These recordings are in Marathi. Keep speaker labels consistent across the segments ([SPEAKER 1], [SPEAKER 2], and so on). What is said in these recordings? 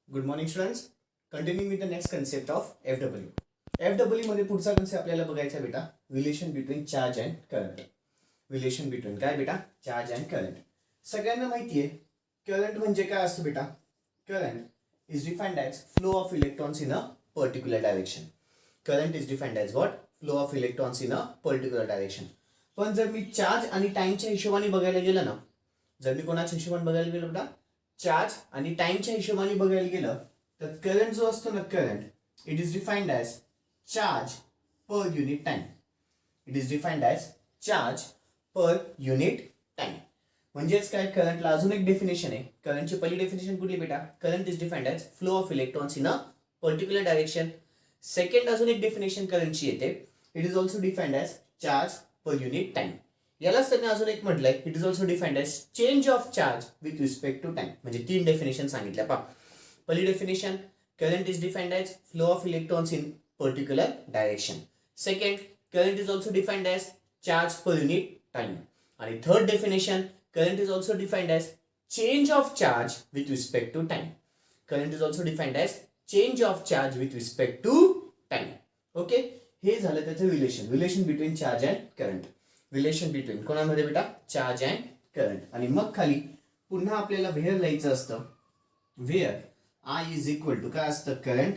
[SPEAKER 1] Good morning students. Continue with the next concept of FW. FW मध्ये पुढचा कन्सेप्ट आपल्याला बघायचा बेटा relation between charge and current. Relation between काय बेटा चार्ज अँड करंट. सगळ्यांना माहिती आहे करंट म्हणजे काय असतं बेटा. Current is defined as flow of electrons in a particular direction. Current is defined as what flow of electrons in a particular direction. पण जर मी चार्ज आणि टाइमच्या हिशोबाने बघायला गेलं ना, जर मी कोणाच्या हिशोबाने बघायला गेलो बेटा चार्ज आणि टाइमच्या हिशोबाने बघायला गेलं तर करंट जो असतो ना current it is defined as charge per unit time. It is defined as charge per unit time. म्हणजेच काय करंटला अजून एक डेफिनेशन आहे. करंटची पहिली डेफिनेशन कुठली बेटा current is defined as flow of electrons in a particular direction. Second अजून एक डेफिनेशन करंटची येते. It is also defined as charge per unit time. यालाच त्यांनी अजून एक म्हटलंय it is also defined as change of charge with respect to time. म्हणजे तीन डेफिनेशन सांगितल्या पहा. पहिली definition current is defined as flow of electrons in particular direction. Second current is also defined age charge per unit time. आणि third definition current is also defined as change of charge with respect to time. Current is also defined as change of charge with respect to time. Okay, हे झालं त्याचं relation between charge and current. Relation between कोणामध्ये बेटा चार्ज अँड करंट. आणि मग खाली पुन्हा आपल्याला व्हेअर लिहायचं असतं. Where I is equal to काय असतं current.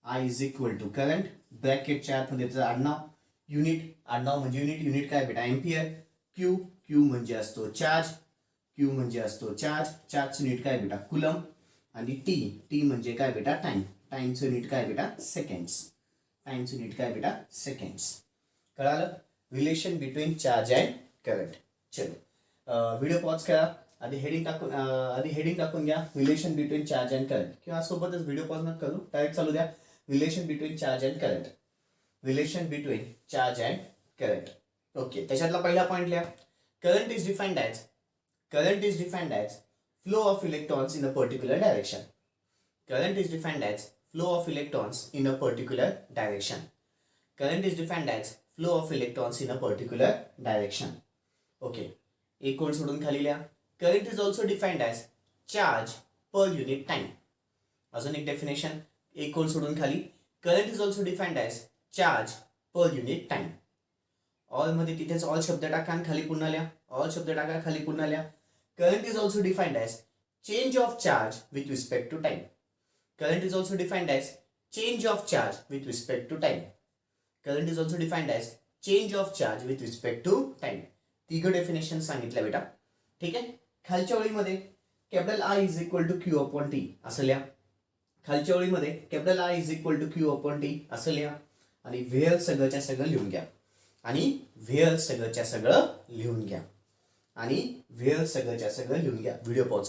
[SPEAKER 1] I is equal to current ब्रॅकेटच्या आतमध्ये त्याचं आडनाव युनिट. आडनाव म्हणजे युनिट काय बेटा एम्पियर. क्यू म्हणजे असतो चार्ज. म्हणजे असतो चार्जचं युनिट काय बेटा कुलम. आणि टी म्हणजे काय बेटा टाइम. टाइमचं युनिट काय बेटा सेकंड्स. टाइमचं युनिट काय बेटा सेकंड्स. कळालं relation between charge and current. चलो व्हिडिओ पॉज करा. आधी हेडिंग टाकून घ्या relation between charge and current. किंवा सोबतच व्हिडिओ पॉज नका करू डायरेक्ट चालू द्या. Relation between charge and current. Relation between charge and current. Okay, त्याच्यातला पहिला पॉईंट लिहा. Current is defined as flow of electrons in a particular direction. Current is defined as flow of electrons in a particular direction. Current is defined as flow of electrons in a particular direction. Okay, एक कोड सोडून खाली लिहा. Current is also defined as charge per unit time. अजून एक डेफिनेशन एक कोड सोडून खाली. Current is also defined as charge per unit time. All मध्ये तिथेच ऑल शब्द टाका आणि खाली पुन्हा लिहा. ऑल शब्द टाका खाली पुन्हा लिहा. Current is also defined as change of charge with respect to time. Current is also defined as change of charge with respect to time. Current is also defined as change of charge with respect to time. तिघं डेफिनेशन सांगितलं बेटा. ठीक आहे. खालच्या ओळीमध्ये capital I is equal to Q upon T असं लिहा. खालच्या ओळीमध्ये capital I is equal to Q upon T असं लिहा. आणि व्हेअर सगळंच्या सगळं लिहून घ्या. व्हिडिओ पॉज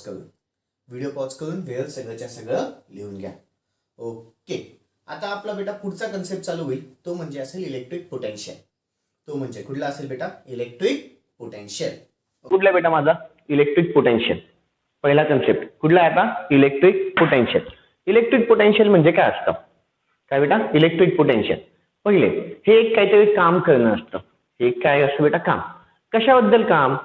[SPEAKER 1] करून व्हेअर सगळंच्या सगळं लिहून घ्या. ओके, आता आपला बेटा पुढचा कन्सेप्ट चालू होईल. तो म्हणजे असेल इलेक्ट्रिक पोटेन्शियल. तो म्हणजे कुठला असेल बेटा इलेक्ट्रिक पोटेन्शियल.
[SPEAKER 2] कुठला बेटा माझा इलेक्ट्रिक पोटेन्शियल. पहिला कन्सेप्ट कुठला आहे आता इलेक्ट्रिक पोटेन्शियल. इलेक्ट्रिक पोटेन्शियल म्हणजे काय असतं काय बेटा इलेक्ट्रिक पोटेन्शियल. पहिले हे एक काहीतरी काम करणं असतं. हे काय असतं बेटा काम. कशाबद्दल काम.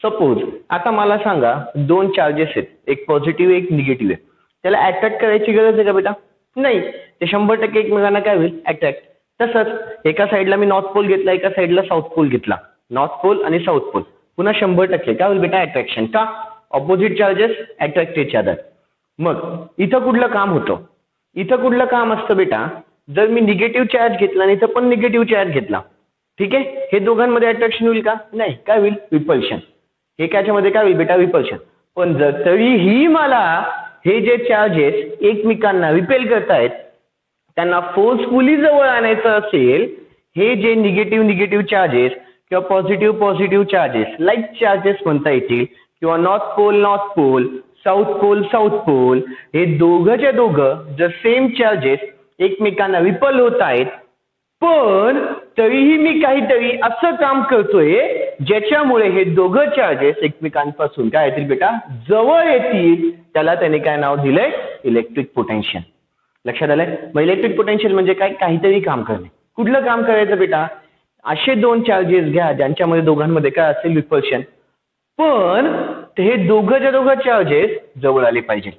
[SPEAKER 2] सपोज आता मला सांगा दोन चार्जेस आहेत एक पॉझिटिव्ह एक निगेटिव्ह आहे. त्याला अट्रॅक्ट करायची गरज आहे का बेटा नाही. ते 100% एकमेकांना काय होईल अट्रॅक्ट. तसंच एका साईडला मी नॉर्थ पोल घेतला एका साईडला साऊथ पोल घेतला. नॉर्थ पोल आणि साऊथ पोल पुन्हा 100% काय होईल बेटा अट्रॅक्शन. का opposite charges attract each other. मग इथं कुठलं काम होतं. इथं कुठलं काम असतं बेटा जर मी निगेटिव्ह चार्ज घेतला आणि इथं पण निगेटिव्ह चार्ज घेतला. ठीक आहे. हे दोघांमध्ये अट्रॅक्शन होईल का नाही. काय होईल रिपल्शन. हे त्याच्यामध्ये काय होईल बेटा रिपल्शन. पण जर तरीही मला हे जे चार्जेस एकमेकांना रिपेल करतायत त्यांना फोर्सफुली जवळ आणायचं असेल हे जे निगेटिव्ह चार्जेस किंवा पॉझिटिव्ह चार्जेस लाईक चार्जेस म्हणता येतील किंवा नॉर्थ पोल साऊथ पोल हे दोघंच्या दोघं जर सेम चार्जेस एकमेकांना रिपल होत आहेत पण तरीही मी काहीतरी असं काम करतोय ज्याच्यामुळे हे दोघं चार्जेस एकमेकांपासून काय येतील बेटा जवळ येतील त्याला त्याने काय नाव दिलंय इलेक्ट्रिक पोटेन्शियल. लक्षात आलंय. मग इलेक्ट्रिक पोटेन्शियल म्हणजे काय काहीतरी काम करणे. कुठलं काम करायचं बेटा असे दोन चार्जेस घ्या ज्यांच्यामध्ये दोघांमध्ये काय असेल रिपल्शन पण हे दोघं चार्जेस जवळ आले पाहिजे.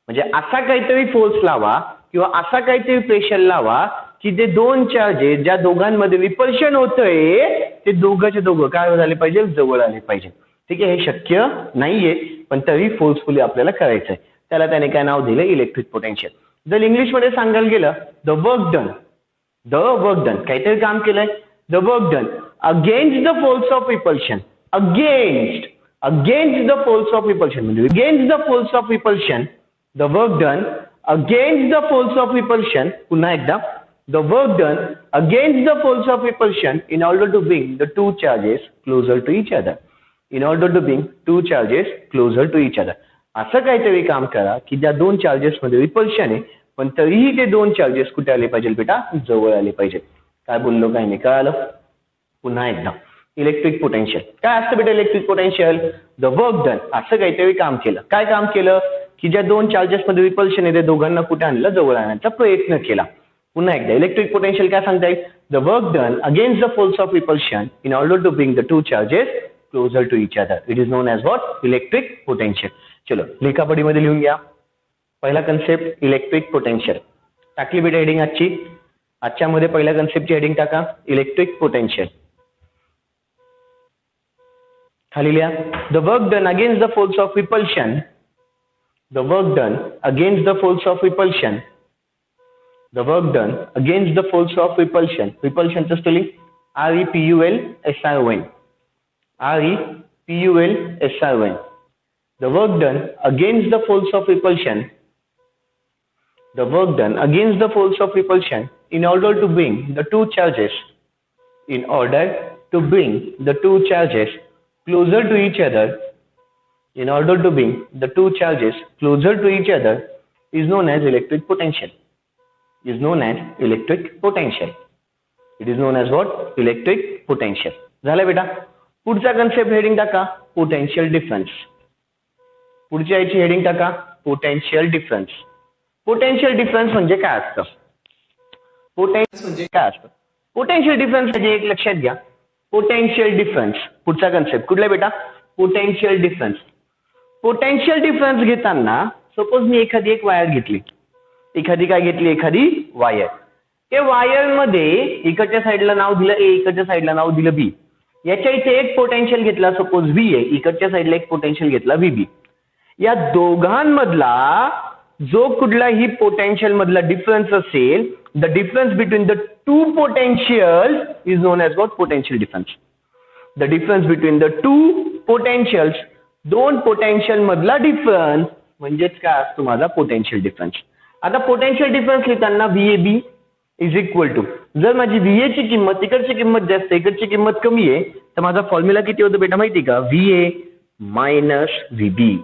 [SPEAKER 2] म्हणजे असा काहीतरी फोर्स लावा किंवा असा काहीतरी प्रेशर लावा की ते दोन चार्जेस ज्या दोघांमध्ये रिपल्शन होतंय ते दोघंचे दोघं काय झाले पाहिजे, जवळ आले पाहिजे. ठीक आहे, हे शक्य नाहीये पण तरी फोर्सफुली आपल्याला करायचंय. त्याला त्याने काय नाव दिलं, इलेक्ट्रिक पोटेन्शियल. जर इंग्लिशमध्ये सांगायला गेलं द वर्क डन काहीतरी काम केलंय, the work done against the force of repulsion, against the force of repulsion म्हणजे against the force of repulsion, the work done against the force of repulsion. पुन्हा एकदा, the work done against the force of repulsion in order to bring the two charges closer to each other. In order to bring two charges closer to each other. असं काहीतरी काम करा की ज्या दोन चार्जेस मध्ये रिपल्शन आहे पण तरीही ते दोन चार्जेस कुठे आले पाहिजे बेटा, जवळ आले पाहिजे. काय बोललो काय नाही, कळालं? पुन्हा एकदा, इलेक्ट्रिक पोटेन्शियल काय असतं बेटा? Electric potential the work done, असं काहीतरी काम केलं. काय काम केलं की ज्या दोन चार्जेस मध्ये रिपल्शन आहे ते दोघांना कुठे आणलं, जवळ आणण्याचा प्रयत्न केला. पुन्हा एकदा, इलेक्ट्रिक पोटेन्शियल काय सांगता येईल? The work done against the force of repulsion in order to bring the two charges closer to each other. It is known as what? Electric potential. चलो लिखापडीमध्ये लिहून घ्या. पहिला कन्सेप्ट इलेक्ट्रिक पोटेन्शियल टाकली बेटा हेडिंग आजची. आजच्यामध्ये पहिल्या कन्सेप्टची हेडिंग टाका इलेक्ट्रिक पोटेन्शियल. खाली लिहा the work done against the force of repulsion, the work done against the force of repulsion, the work done against the force of repulsion. Repulsion चं spelling REPULSION. REPULSION. The work done against the force of repulsion. The work done against the force of repulsion in order to bring the two charges. In order to bring the two charges closer to each other. In order to bring the two charges closer to each other is known as electric potential. Is known as electric potential. It is known as what? Electric potential. झालं बेटा. पुढचा कन्सेप्ट हेडिंग टाका पोटेन्शियल डिफरन्स. पुढच्या याची हेडिंग टाका पोटेन्शियल डिफरन्स. पोटेन्शियल डिफरन्स म्हणजे काय असतं? पोटेन्शियल म्हणजे काय असतं? पोटेन्शियल डिफरन्स म्हणजे एक लक्षात घ्या. पोटेन्शियल डिफरन्स पुढचा कन्सेप्ट कुठला बेटा? Potential difference. पोटेन्शियल डिफरन्स घेताना सपोज मी एखादी एक वायर घेतली, एखादी काय घेतली, एखादी वायर. त्या वायर मध्ये इकडच्या साईडला नाव दिलं ए, इकडच्या साईडला नाव दिलं बी. याच्या इथे एक पोटेन्शियल घेतला सपोज व्ही ए, इकडच्या साईडला एक पोटेन्शियल घेतला व्हीबी. या दोघांमधला जो कुठलाही पोटेन्शियल मधला डिफरन्स असेल, the difference between the two potential is known as what? Potential difference. The difference between the two potentials, दोन पोटेन्शियल मधला डिफरन्स म्हणजेच काय असतो माझा पोटेन्शियल डिफरन्स. आता पोटेन्शियल डिफरन्स लिहिताना व्हीएबी इज इक्वल टू, जर माझी व्हीए ची किंमत इकडची किंमत जास्त इकडची किंमत कमी आहे तर माझा फॉर्म्युला किती होतो बेटा माहिती का? VA minus VB.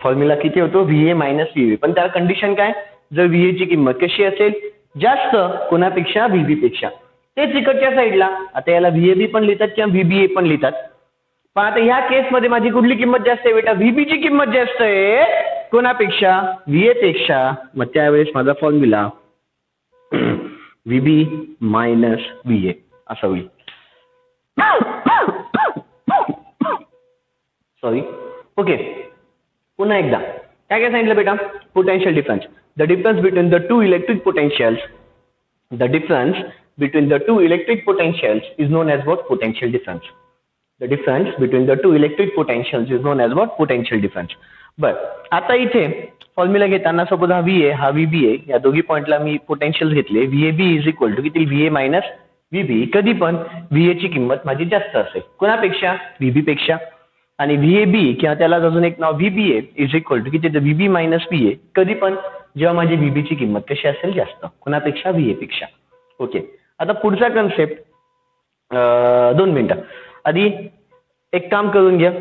[SPEAKER 2] फॉर्म्युला किती होतो? VA minus VB. पण त्याला कंडिशन काय? जर व्हीए ची किंमत कशी असेल? जास्त कोणापेक्षा? व्हीबी पेक्षा. तेच इकडच्या साईडला आता याला व्हीएबी पण लिहितात किंवा व्हीबीए पण लिहितात. पण आता ह्या केसमध्ये माझी कुठली किंमत जास्त आहे बेटा? व्हीबी ची किंमत जास्त आहे कोणापेक्षा? व्हीए पेक्षा. मग त्यावेळेस माझा फॉर्म्युला व्हीबी मायनस व्हीए असा होईल. सॉरी. ओके, पुन्हा एकदा काय काय सांगितलं बेटा? Potential difference. The difference between the two electric potentials, the difference between the two electric potentials is known as what? Potential difference. The difference between the two electric potentials is known as what? Potential difference. बर, आता इथे फॉर्म्युला घेताना सपोज हा व्हीए हा व्हीबीए या दोघी पॉइंटला मी पोटेन्शियल घेतले. व्हीएबी इज इक्वल टू किती? VA minus VB. कधी पण व्हीए ची किंमत माझी जास्त असेल कोणापेक्षा? व्हीबी पेक्षा. आणि व्हीएबी किंवा त्याला अजून एक नाव व्हीबीए इज इक्वल टू किती? VB minus VA. कधी पण जेव्हा माझी व्हीबी ची किंमत कशी असेल? जास्त कोणापेक्षा? व्हीए पेक्षा. ओके, आता पुढचा कन्सेप्ट 2 मिनिटं आधी एक काम करून घ्या.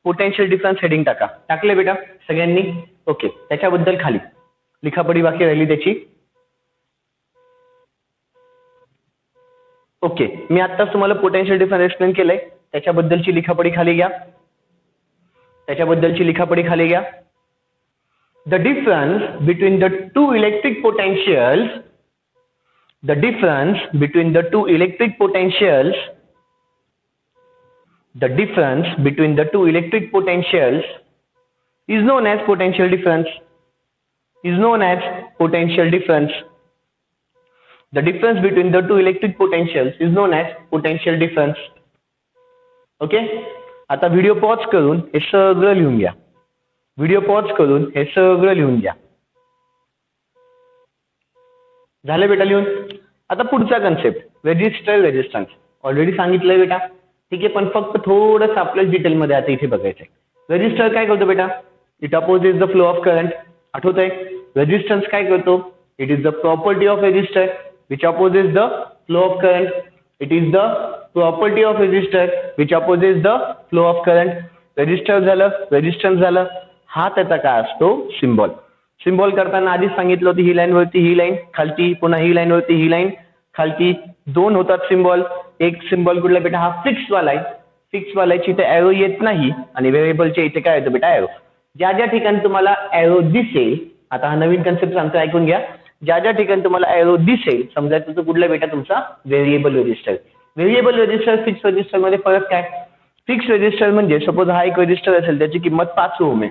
[SPEAKER 2] पोटेन्शियल डिफरन्स हेडिंग टाका. टाकले बेटा सगळ्यांनी? ओके, त्याच्याबद्दल खाली लिखापडी बाकी राहिली त्याची. ओके, मी आत्ताच तुम्हाला पोटेन्शियल डिफरन्स एक्सप्लेन केलंय, त्याच्याबद्दलची लिखापडी खाली घ्या. त्याच्याबद्दलची लिखापडी खाली घ्या. The difference between the two electric potentials, the difference between the two electric potentials, the difference between the two electric potentials is known as potential difference. Is known as potential difference. The difference between the two electric potentials is known as potential difference. Okay, आता व्हिडिओ पॉज करून हे सगळं लिहून घ्या. व्हिडिओ पॉज करून हे सगळं लिहून घ्या. झालं बेटा लिहून? आता पुढचा कन्सेप्ट रेजिस्टर रेजिस्टन्स. ऑलरेडी सांगितलंय बेटा, ठीक आहे, पण फक्त थोडंसं आपल्याला डिटेलमध्ये आता इथे बघायचंय. रेजिस्टर काय करतो बेटा? It opposes the flow of current. आठवतंय? रेजिस्टन्स काय करतो? It is the property of resistor which opposes the flow of current. It is the property of resistor which opposes the flow of current. Resistor झालं, रेजिस्टन्स झालं. हा त्याचा काय असतो? सिम्बॉल. सिम्बॉल करताना आधीच सांगितलं होतं, ही लाईन वरती ही लाईन खालती, पुन्हा ही लाईन वरती ही लाईन खालती, दोन होतात सिम्बॉल. एक सिम्बॉल कुठला बेटा? हा फिक्स वाला आहे. फिक्स वाल्याची इथे एरो येत नाही आणि व्हेरिएबलच्या इथे काय येतं बेटा? एरो. ज्या ज्या ठिकाणी तुम्हाला एरो दिसेल, आता हा नवीन कन्सेप्ट सांगतो, ऐकून घ्या. ज्या ज्या ठिकाणी तुम्हाला एरो दिसेल, समजा तुमचा कुठला बेटा? तुमचा variable resistor. Variable resistor fix resistor मध्ये फरक काय? फिक्स रेजिस्टर म्हणजे सपोज हा एक रेजिस्टर असेल, त्याची किंमत 5 ओहम आहे,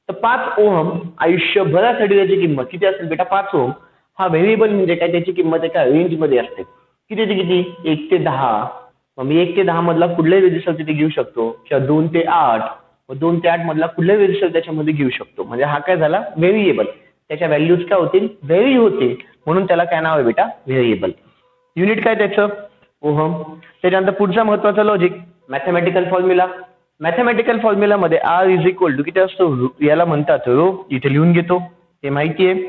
[SPEAKER 2] तर 5 ओहम आयुष्यभरासाठी त्याची किंमत किती असेल बेटा? 5 ओहम. हा व्हेरिएबल म्हणजे काय? त्याची किंमत एका रेंज मध्ये असते. किती ते किती? 1 ते 10. मग मी 1 ते 10 मधला कुठलाही रेजिस्टर तिथे घेऊ शकतो, किंवा 2 ते 8, व 2 ते 8 मधला कुठलाही रेजिस्टर त्याच्यामध्ये घेऊ शकतो. म्हणजे हा काय झाला? व्हेरिएबल. त्याच्या व्हॅल्यूज काय होतील? व्हेरी होतील, म्हणून त्याला काय नाव आहे बेटा? व्हेरिएबल. युनिट काय त्याचं? ओहम. त्याच्यानंतर पुढचा महत्वाचा logic mathematical formula. Mathematical formula मध्ये आर इज इक्वल टू किती असतो? याला म्हणतात रो. इथे लिहून घेतो, हे माहिती आहे,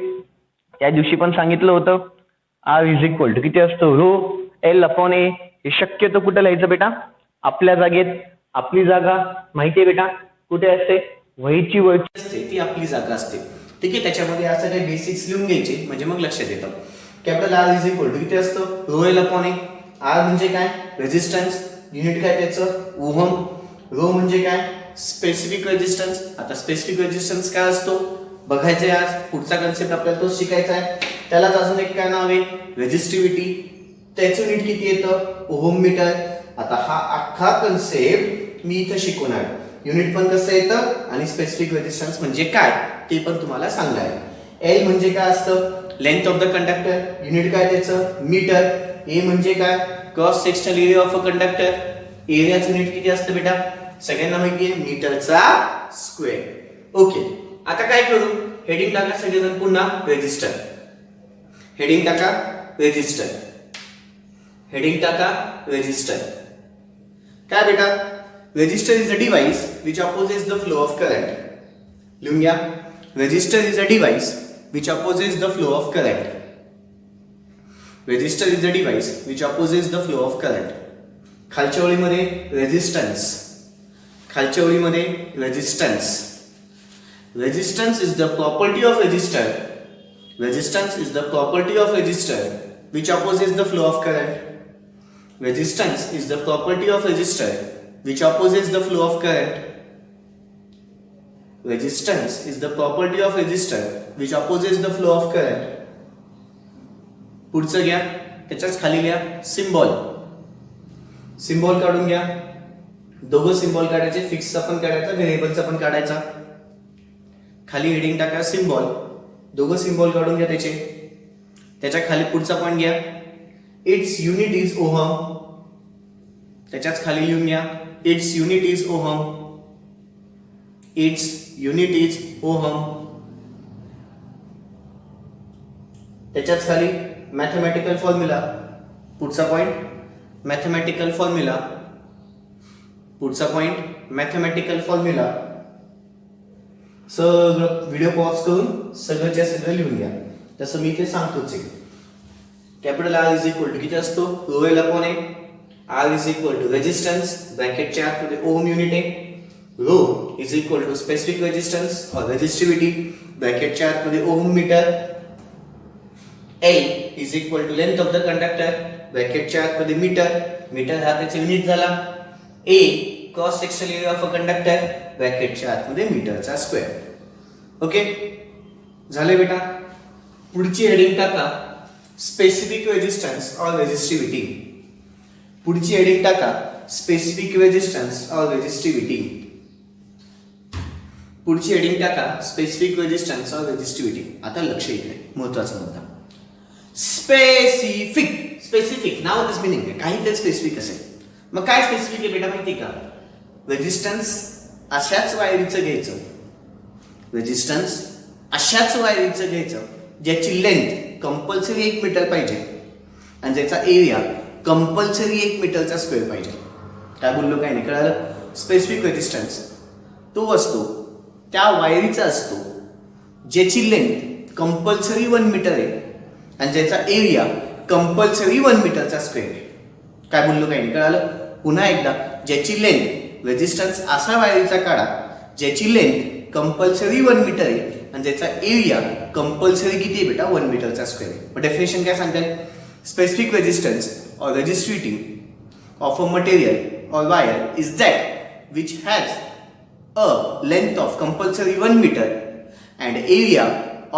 [SPEAKER 2] त्या दिवशी पण सांगितलं होतं. आर इज इक्वल टू किती असतो? रो एल अपॉन ए. हे शक्यतो कुठे लिहायचं बेटा? आपल्या जागेत. आपली जागा माहिती आहे बेटा कुठे असते? वहीची वरची
[SPEAKER 1] असते, ती आपली जागा असते. ठीक आहे, त्याच्यामध्ये असं काही बेसिक्स लिहून घ्यायचे म्हणजे मग लक्षात येतं. Capital R is equal to किती असतं? Rho L upon A. R म्हणजे काय? रेजिस्टन्स. युनिट काय त्याचं? ओहम. रो म्हणजे काय? Specific resistance. आता स्पेसिफिक रेजिस्टन्स काय असतो बघायचंय आज. पुढचा कन्सेप्ट आपल्याला तो शिकायचा आहे. त्यालाच अजून एक काय नाव आहे? रेजिस्टिव्हिटी. त्याचं युनिट किती येतं? Ohm metre. आता हा अख्खा कन्सेप्ट मी इथं शिकवणार. युनिट पण कसं येतं आणि स्पेसिफिक रेजिस्टन्स म्हणजे काय ते पण तुम्हाला सांगणार आहे. एल म्हणजे काय असतं? Length of the conductor. Unit काय त्याचं? मीटर. ए म्हणजे काय? Cross sectional area of a conductor. एरियाचं युनिट किती असतं बेटा? सगळ्यांना माहिती आहे, मीटरचा स्क्वेअर. ओके, आता काय करू? हेडिंग टाका सगळेजण पुन्हा. रेजिस्टर. हेडिंग टाका रेजिस्टर. हेडिंग टाका रेजिस्टर. काय बेटा? Resistor is a device which opposes the flow of current. लिहून घ्या. Resistor is a device which opposes the flow of current. Resistor is a device which opposes the flow of current. खालच्या ओळीमध्ये रेजिस्टन्स. खालच्या ओळीमध्ये resistance. Resistance is the property of resistor. Resistance is the property of resistor which opposes the flow of current. Resistance is the property of resistor which opposes the flow of current. Resistance is the property of resistor which opposes the flow of current. पुढचं घ्या, त्याच्याच खाली घ्या सिम्बॉल. सिम्बॉल काढून घ्या. दोघं सिम्बॉल काढायचे, फिक्सचा पण काढायचा, व्हेरिएबलचा पण काढायचा. खाली हेडिंग टाका सिम्बॉल. दोघं सिम्बॉल काढून घ्या त्याचे. त्याच्या खाली पुढचा पॉईंट घ्या. It's unit is ohm. त्याच्याच खाली लिहून घ्या. It's unit is ohm. It's unit is ohm. त्याच्याच खाली मॅथमॅटिकल फॉर्म्युला. पुढचा पॉइंट मॅथमॅटिकल फॉर्म्युला. पुढचा पॉइंट मॅथमॅटिकल फॉर्म्युला. सगळं व्हिडिओ पॉज करून सगळंच्या सगळं लिहून घ्या. तसं मी ते सांगतोच आहे. Capital R is equal to किती असतो? Rho L upon A. R is equal to resistance ब्रॅकेटच्या आतमध्ये ओहम युनिट आहे. Rho is equal to specific resistance और रेजिस्टिव्हिटी ब्रॅकेटच्या आतमध्ये ohm metre. L is equal to length of the conductor ब्रॅकेटच्या आतमध्ये मीटर. मीटर हा त्याचा युनिट झाला. A cross sectional area of a conductor ब्रॅकेटच्या आतमध्ये मीटरचा स्क्वेअर. ओके झाले बेटा. पुढची हेडिंग टाका स्पेसिफिक रेजिस्टन्स और रेजिस्टिव्हिटी. पुढची हेडिंग टाका स्पेसिफिक रेजिस्टन्स और रेजिस्टिव्हिटी. पुढची हेडिंग टाका स्पेसिफिक रेजिस्टन्स और रेजिस्टिव्हिटी. आता लक्ष इकडे महत्वाचा मुद्दा. Specific specific now this meaning आहे काहीतरी स्पेसिफिक असेल. मग काय स्पेसिफिक आहे बेटा माहिती का? रेजिस्टन्स अशाच वायरीचं घ्यायचं. रेजिस्टन्स अशाच वायरीचं घ्यायचं ज्याची लेंथ कंपल्सरी 1 मीटर पाहिजे आणि ज्याचा एरिया कंपल्सरी 1 मीटरचा स्क्वेअर पाहिजे. काय बोललो काय नाही कळालं? स्पेसिफिक रेजिस्टन्स तो असतो त्या वायरीचा असतो ज्याची लेंथ कंपल्सरी 1 मीटर आहे आणि ज्याचा एरिया कंपल्सरी 1 मीटरचा स्क्वेअर आहे. काय बोललो काय नाही कळालं? पुन्हा एकदा ज्याची लेंथ रेजिस्टन्स असा वायरीचा काढा ज्याची लेंथ कंपल्सरी 1 मीटर आहे आणि ज्याचा एरिया कंपल्सरी किती आहे बेटा 1 मीटरचा स्क्वेअर आहे. मग डेफिनेशन काय सांगतात? Specific resistance or resistivity of a material or wire is that which has a length of compulsory 1 meter and area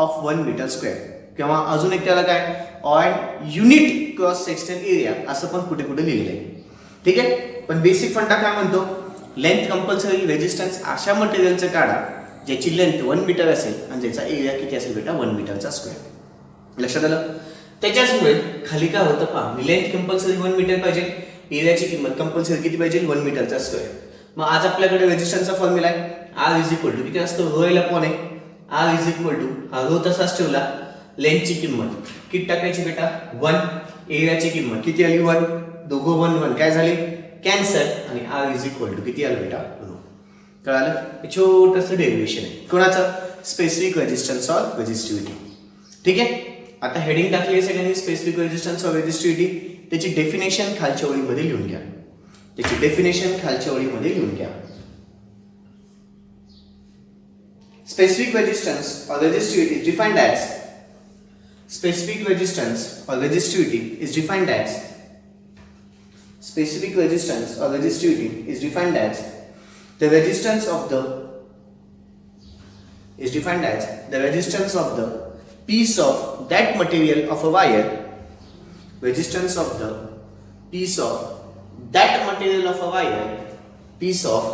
[SPEAKER 1] of 1 meter square. किंवा अजून एक त्याला काय on unit cross sectional area असं पण कुठे कुठे लिहिलेलं आहे. ठीक आहे, पण बेसिक फंडा काय म्हणतो? लेंथ कंपल्सरी रेजिस्टन्स अशा मटेरियलचं काढा ज्याची लेंथ 1 मीटर असेल आणि ज्याचा एरिया किती असेल बेटा 1 मीटरचा स्क्वेअर. लक्षात आलं? त्याच्याचमुळे खाली काय होतं पहा, लेंथ कंपल्सरी 1 मीटर पाहिजे, एरियाची किंमत कंपल्सरी किती पाहिजे 1 मीटरचा स्क्वेअर. मग आज आपल्याकडे रेजिस्टन्सचा फॉर्म्युला आहे R इज इक्वल टू किती असतो rho L upon A. R is equal to हा रो तसाच ठेवला, लेंथची किंमत किती टाकायची बेटा 1, एरियाची किंमत किती आली 1, दोघं 1 1 काय झाले कॅन्सल आणि R इज इक्वल टू किती आलं बेटा रो. कळालं? छोटंसं डेरिव्हेशन आहे कोणाचं? स्पेसिफिक रेजिस्टन्स और रेजिस्टिव्हिटी. ठीक आहे, आता हेडिंग टाकली आहे सगळ्यांनी स्पेसिफिक रेजिस्टन्स और रेजिस्टिव्हिटी. त्याची डेफिनेशन खालच्या ओळीमध्ये लिहून घ्या. त्याची डेफिनेशन खालच्या ओळीमध्ये लिहून घ्या. स्पेसिफिक रेजिस्टन्स और resistivity is defined as specific resistance or resistivity is defined as specific resistance or resistivity is defined as the resistance of the piece of that material of a wire, resistance of the piece of that material of a wire, piece of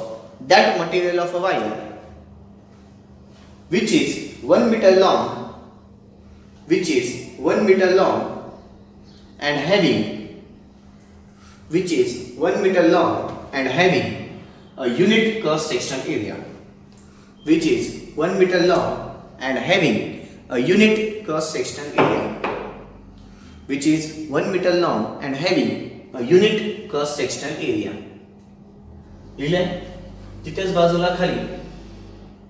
[SPEAKER 1] that material of a wire which is 1 meter long, which is 1 meter long and having, which is 1 meter long and having a unit cross sectional area, which is 1 meter long and having a unit cross sectional area, which is 1 meter long and having a unit cross sectional area. लिहिलंय? तिथेच बाजूला खाली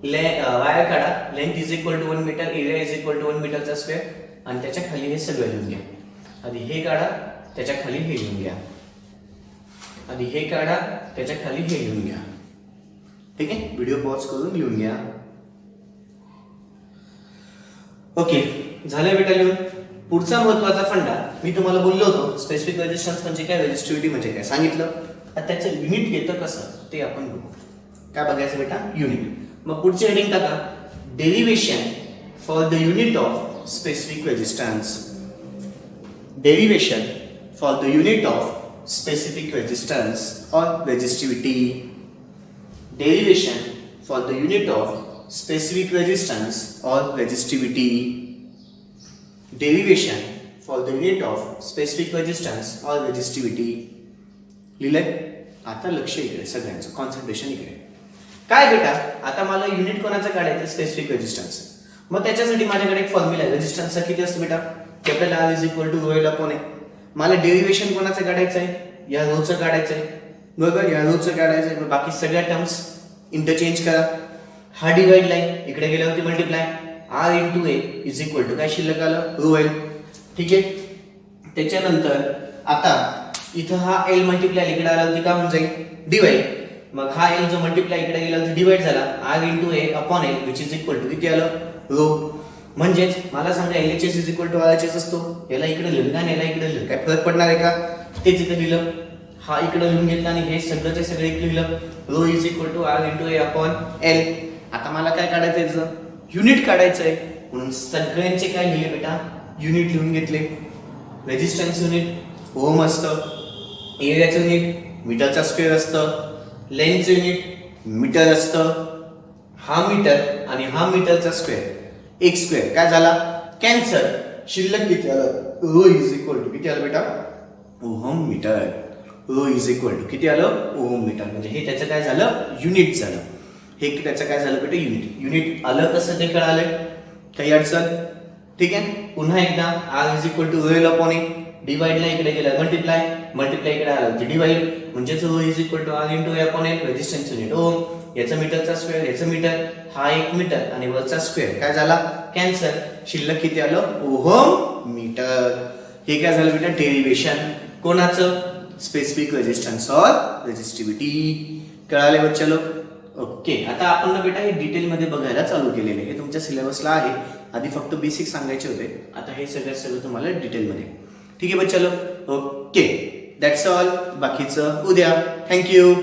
[SPEAKER 1] वायर काढा, length is equal to 1 metre, area is equal to 1 मीटरचा स्क्वेअर आणि त्याच्या खाली हे सगळं लिहून घ्या. आधी हे काढा, त्याच्या खाली हे लिहून घ्या. आधी हे काढा, त्याच्या खाली हे लिहून घ्या. ठीक आहे, व्हिडिओ पॉज करून लिहून घ्या. ओके, झालं बेटा लिहून. पुढचा महत्वाचा फंडा मी तुम्हाला बोललो होतो, स्पेसिफिक रेजिस्टन्स म्हणजे काय, रेजिस्टिव्हिटी म्हणजे काय सांगितलं. आता त्याचं युनिट येतं कसं ते आपण बघू. काय बघायचं बेटा? युनिट. मग पुढची हेडिंग टाका derivation for the unit of specific resistance. Derivation for the unit of specific resistance और resistivity. Derivation for the unit of specific resistance और resistivity. Derivation for the unit of specific resistance और रेजिस्टिव्हिटी. लिहिलंय? आता लक्ष इकडे, सगळ्यांचं कॉन्सन्ट्रेशन इकडे. काय बेटा, आता मला युनिट कोणाचं काढायचं? Specific resistance. मग त्याच्यासाठी माझ्याकडे एक फॉर्म्युला आहे. रेजिस्टन्सचा किती असतो बेटा? Capital R is equal to rho L upon A. मला डेरिव्हेशन कोणाचं काढायचं आहे? या रोचं काढायचं आहे बरोबर, या रोचं काढायचं आहे. बाकी सगळ्या टर्म्स इंटरचेंज करा. हा डिवाइड लाईन इकडे गेल्यावरती multiply, R into A is equal to काय शिल्लक आलं? Rho L. ठीक आहे, त्याच्यानंतर आता इथं हा एल मल्टिप्लाय इकडे आल्यावरती काय होऊन जाईल? डिवाइड. मग हा एल जो मल्टिप्लाय इकडे गेला डिवाइड झाला, R into A upon L which is equal to किती आलं? रो. म्हणजेच मला सांगा LHS is equal to RHS असतो. याला इकडे लिहिलं आणि याला इकडे लिहिलं, काय फरक पडणार आहे का? तेच इथे लिहिलं, हा इकडे लिहून घेतला आणि हे सगळंचे सगळे इकडे लिहिलं. Rho is equal to R into A upon L. आता मला काय काढायचं आहे? युनिट काढायचं आहे. म्हणून सगळ्यांचे काय लिहिले बेटा? युनिट लिहून घेतले. रेजिस्टन्स युनिट ओम असतं, एरियाचं युनिट मीटरचा स्क्वेअर असतं, लेंथचं युनिट मीटर असतं, हा मीटर आणि हा मीटरचा स्क्वेअर एक स्क्वेअर काय झाला कॅन्सर शिल्लक किती आलं रो इज इक्वल टू किती आलं बेटा ohm metre rho is equal to किती आलं ओहम मीटर म्हणजे हे त्याचं काय झालं युनिट झालं हे त्याचं काय झालं बेटा युनिट आलं कसं ते कळालं काही अडचण ठीक आहे पुन्हा एकदा R is equal to L upon A डिवाइडला इकडे गेलं मल्टिप्लाय इकडे आलं डिवाइड म्हणजेच rho is equal to R into A upon A resistance unit ohm याचं मीटरचा स्क्वेअर याचं मीटर हा एक मीटर आणि वरचा स्क्वेअर काय झाला कॅन्सर शिल्लक किती आलं ओहम मीटर हे काय झालं बेटा डेरिवेशन कोणाचं स्पेसिफिक रेजिस्टन्स और रेजिस्टिव्हिटी कळाले बच्चलो ओके आता आपण ना बेटा हे डिटेल मध्ये बघायला चालू केलेले हे तुमच्या सिलेबसला आहे आधी फक्त बेसिक सांगायचे होते आता हे सगळं तुम्हाला डिटेल मध्ये ठीक आहे बच्चलो ओके दॅट्स ऑल बाकीचं उद्या थँक्यू